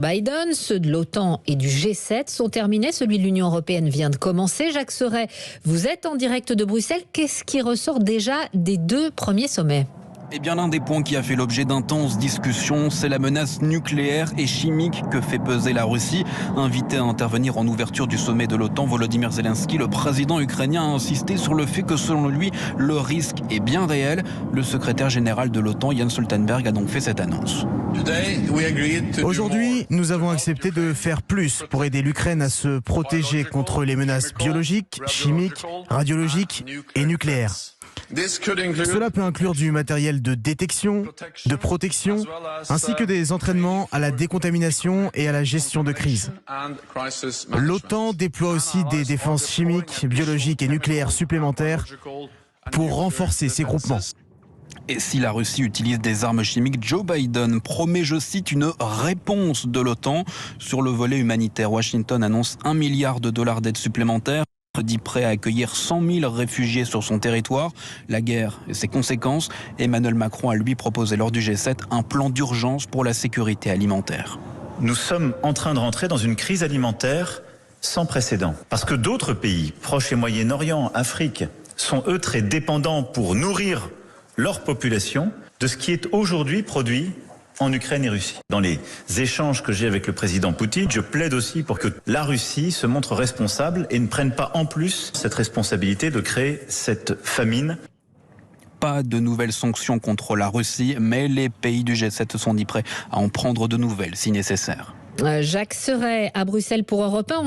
Biden, ceux de l'OTAN et du G7 sont terminés. Celui de l'Union européenne vient de commencer. Jacques Serret, vous êtes en direct de Bruxelles. Qu'est-ce qui ressort déjà des deux premiers sommets ? Eh bien, l'un des points qui a fait l'objet d'intenses discussions, c'est la menace nucléaire et chimique que fait peser la Russie. Invité à intervenir en ouverture du sommet de l'OTAN, Volodymyr Zelensky, le président ukrainien, a insisté sur le fait que, selon lui, le risque est bien réel. Le secrétaire général de l'OTAN, Jens Stoltenberg, a donc fait cette annonce. Aujourd'hui, nous avons accepté de faire plus pour aider l'Ukraine à se protéger contre les menaces biologiques, chimiques, radiologiques et nucléaires. Cela peut inclure du matériel de détection, de protection, ainsi que des entraînements à la décontamination et à la gestion de crise. L'OTAN déploie aussi des défenses chimiques, biologiques et nucléaires supplémentaires pour renforcer ces groupements. Et si la Russie utilise des armes chimiques, Joe Biden promet, je cite, une réponse de l'OTAN. Sur le volet humanitaire, Washington annonce $1 milliard d'aide supplémentaire. Dit prêt à accueillir 100 000 réfugiés sur son territoire. La guerre et ses conséquences, Emmanuel Macron a lui proposé lors du G7 un plan d'urgence pour la sécurité alimentaire. Nous sommes en train de rentrer dans une crise alimentaire sans précédent. Parce que d'autres pays, Proche et Moyen-Orient, Afrique, sont eux très dépendants pour nourrir leur population de ce qui est aujourd'hui produit en Ukraine et Russie. Dans les échanges que j'ai avec le président Poutine, je plaide aussi pour que la Russie se montre responsable et ne prenne pas en plus cette responsabilité de créer cette famine. Pas de nouvelles sanctions contre la Russie, mais les pays du G7 sont dit prêts à en prendre de nouvelles si nécessaire. Jacques Serret à Bruxelles pour Europe 1.